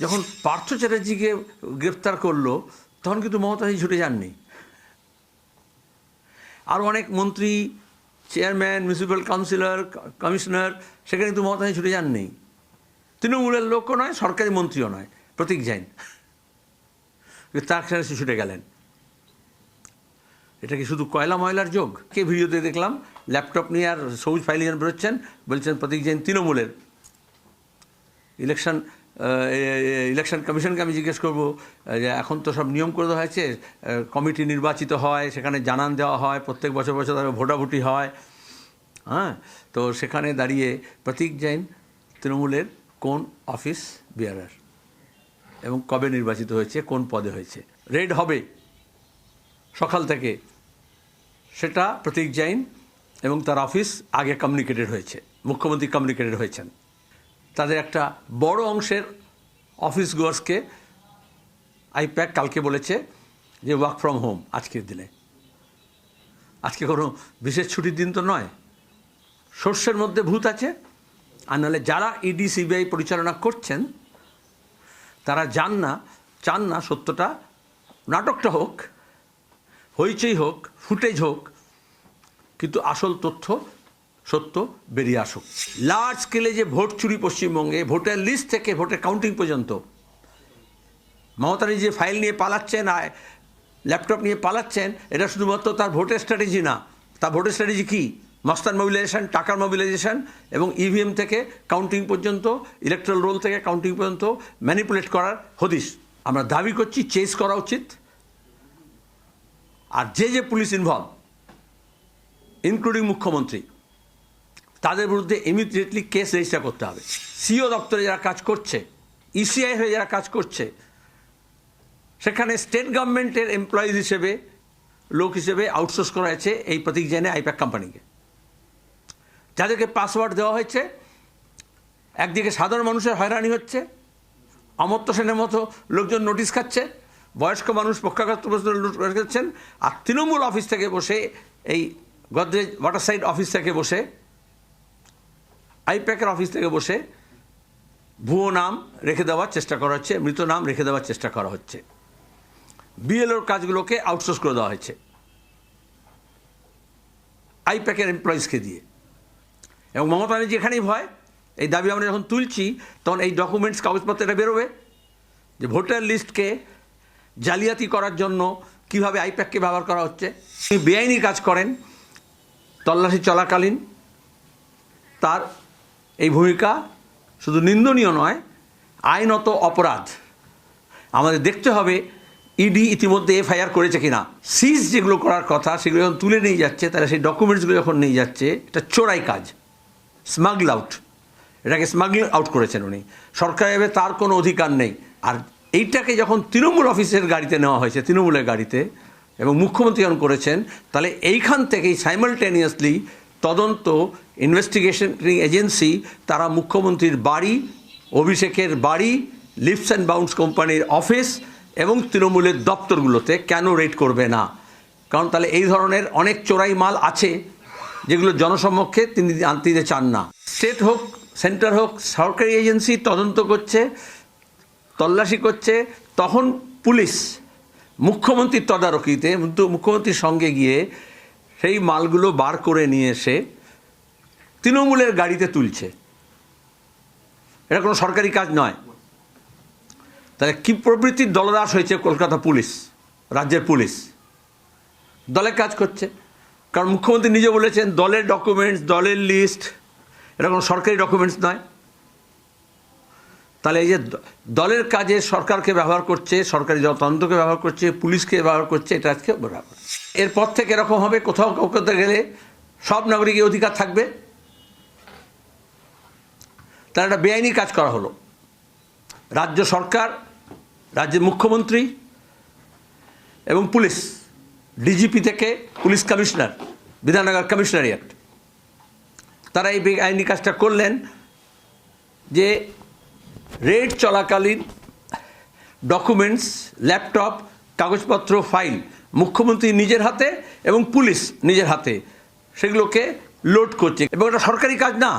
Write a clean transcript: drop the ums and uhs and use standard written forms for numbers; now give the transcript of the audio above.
যখন পার্থ চ্যাটার্জিকে গ্রেফতার করলো তখন কিন্তু মমতা ব্যানার্জি ছুটে যাননি। আরও অনেক মন্ত্রী, চেয়ারম্যান, মিউনিসিপ্যাল কাউন্সিলর, কমিশনার, সেখানে কিন্তু মমতা ব্যানার্জি ছুটে যাননি। তৃণমূলের লোকও নয়, সরকারি মন্ত্রীও নয়, প্রতীক জৈন তার সাথে ছুটে গেলেন। এটা কি শুধু কয়লা ময়লার যোগ? কে ভিডিওতে দেখলাম ল্যাপটপ নিয়ে আর সবুজ ফাইল নিয়ে বেরোচ্ছেন, বলছেন প্রতীক জৈন তৃণমূলের। ইলেকশন কমিশনকে আমি জিজ্ঞেস করবো যে এখন তো সব নিয়ম করে দেওয়া হয়েছে, কমিটি নির্বাচিত হয়, সেখানে জানান দেওয়া হয়, প্রত্যেক বছর বছর তাদের ভোটাভুটি হয়। হ্যাঁ, তো সেখানে দাঁড়িয়ে প্রতীক জৈন তৃণমূলের কোন অফিস বিয়ারার এবং কবে নির্বাচিত হয়েছে, কোন পদে হয়েছে, রেড হবে সকাল থেকে, সেটা প্রতীক জৈন এবং তার অফিস আগে কমিউনিকেটেড হয়েছে, মুখ্যমন্ত্রী কমিউনিকেটেড হয়েছেন। তাদের একটা বড় অংশের অফিস গোয়ার্সকে আইপ্যাক কালকে বলেছে যে ওয়ার্ক ফ্রম হোম আজকের দিনে। আজকে কোনো বিশেষ ছুটির দিন তো নয়, শস্যের মধ্যে ভূত আছে। আর নাহলে যারা ইডি সিবিআই পরিচালনা করছেন তারা চান না সত্যটা, নাটকটা হোক, হইচই হোক, ফুটেজ হোক, কিন্তু আসল তথ্য সত্য বেরিয়ে আসুক। লার্জ স্কেলে যে ভোট চুরি পশ্চিমবঙ্গে, ভোটার লিস্ট থেকে ভোটের কাউন্টিং পর্যন্ত, মমতা ব্যানার্জি যে ফাইল নিয়ে পালাচ্ছেন, ল্যাপটপ নিয়ে পালাচ্ছেন, এটা শুধুমাত্র তার ভোটের স্ট্র্যাটেজি না। তার ভোটের স্ট্র্যাটেজি কী? মস্তান মোবিলাইজেশন, টাকার মোবিলাইজেশন এবং ইভিএম থেকে কাউন্টিং পর্যন্ত, ইলেকট্রাল রোল থেকে কাউন্টিং পর্যন্ত ম্যানিপুলেট করার হদিশ। আমরা দাবি করছি চেস করা উচিত। আর যে পুলিশ ইনভলভ, ইনক্লুডিং মুখ্যমন্ত্রী, তাদের বিরুদ্ধে ইমিডিয়েটলি কেস রেজিস্টার করতে হবে। সিও দপ্তরে যারা কাজ করছে, ইসিআই হয়ে যারা কাজ করছে, সেখানে স্টেট গভর্নমেন্টের এমপ্লয়িজ হিসেবে, লোক হিসেবে আউটসোর্স করা হয়েছে এই প্রতীক জৈনে আইপ্যাক কোম্পানিকে। যাদেরকে পাসওয়ার্ড দেওয়া হয়েছে, একদিকে সাধারণ মানুষের হয়রানি হচ্ছে, অমর্ত্য সেনের মতো লোকজন নোটিশ খাচ্ছে, বয়স্ক মানুষ পক্ষাঘাত নোটিশ খাচ্ছেন, আর তৃণমূল অফিস থেকে বসে, এই গোদরেজ ওয়াটারসাইড অফিস থেকে বসে, আইপ্যাকের অফিস থেকে বসে ভুয়ো নাম রেখে দেওয়ার চেষ্টা করা হচ্ছে, মৃত নাম রেখে দেওয়ার চেষ্টা করা হচ্ছে। বিএলওর কাজগুলোকে আউটসোর্স করে দেওয়া হয়েছে আইপ্যাকের এমপ্লয়িজকে দিয়ে। এবং মমতা ব্যানার্জি এখানেই ভয়, এই দাবি আমরা যখন তুলছি তখন এই ডকুমেন্টস, কাগজপত্র এটা বেরোবে যে ভোটার লিস্টকে জালিয়াতি করার জন্য কীভাবে আইপ্যাককে ব্যবহার করা হচ্ছে। তিনি বেআইনি কাজ করেন তল্লাশি চলাকালীন, তার এই ভূমিকা শুধু নিন্দনীয় নয়, আইনত অপরাধ। আমাদের দেখতে হবে ইডি ইতিমধ্যে এফআইআর করেছে কিনা। সিজ যেগুলো করার কথা সেগুলো যখন তুলে নিয়ে যাচ্ছে, তাহলে সেই ডকুমেন্টসগুলো যখন নিয়ে যাচ্ছে, এটা চোরাই কাজ, স্মাগল আউট। এটাকে স্মাগল আউট করেছেন উনি, সরকারিভাবে তার কোনো অধিকার নেই। আর এইটাকে যখন তৃণমূল অফিসের গাড়িতে নেওয়া হয়েছে, তৃণমূলের গাড়িতে, এবং মুখ্যমন্ত্রী যখন করেছেন, তাহলে এইখান থেকেই সাইমালটেনিয়াসলি তদন্ত, ইনভেস্টিগেশন এজেন্সি তারা মুখ্যমন্ত্রীর বাড়ি, অভিষেকের বাড়ি, লিফটস অ্যান্ড বাউন্ডস কোম্পানির অফিস এবং তৃণমূলের দপ্তরগুলোতে কেন রেড করবে না? কারণ তাহলে এই ধরনের অনেক চোরাই মাল আছে যেগুলো জনসমক্ষে তিনি আনতে দিতে চান না। স্টেট হোক, সেন্টার হোক, সরকারি এজেন্সি তদন্ত করছে, তল্লাশি করছে, তখন পুলিশ মুখ্যমন্ত্রীর তদারকিতে, মুখ্যমন্ত্রীর সঙ্গে গিয়ে সেই মালগুলো বার করে নিয়ে এসে তৃণমূলের গাড়িতে তুলছে। এটা কোনো সরকারি কাজ নয়। তাহলে কী প্রবৃত্তির দলদাস হয়েছে কলকাতা পুলিশ, রাজ্যের পুলিশ দলের কাজ করছে। কারণ মুখ্যমন্ত্রী নিজে বলেছেন দলের ডকুমেন্টস, দলের লিস্ট, এটা কোনো সরকারি ডকুমেন্টস নয়। তাহলে এই যে দলের কাজে সরকারকে ব্যবহার করছে, সরকারি তদন্তকে ব্যবহার করছে, পুলিশকে ব্যবহার করছে, এটা আজকে ব্যবহার। এরপর থেকে এরকম হবে, কোথাও কলকাতা গেলে সব নাগরিকের অধিকার থাকবে। তার একটা বেআইনি কাজ করা হলো। রাজ্য সরকার, রাজ্যের মুখ্যমন্ত্রী এবং পুলিশ, ডিজিপি থেকে পুলিশ কমিশনার, বিধাননগর কমিশনারিয়েট, তারা এই বেআইনি কাজটা করলেন যে রেড চলাকালীন ডকুমেন্টস, ল্যাপটপ, কাগজপত্র, ফাইল মুখ্যমন্ত্রী নিজের হাতে এবং পুলিশ নিজের হাতে সেগুলোকে লোড করছে। এবং এটা সরকারি কাজ না।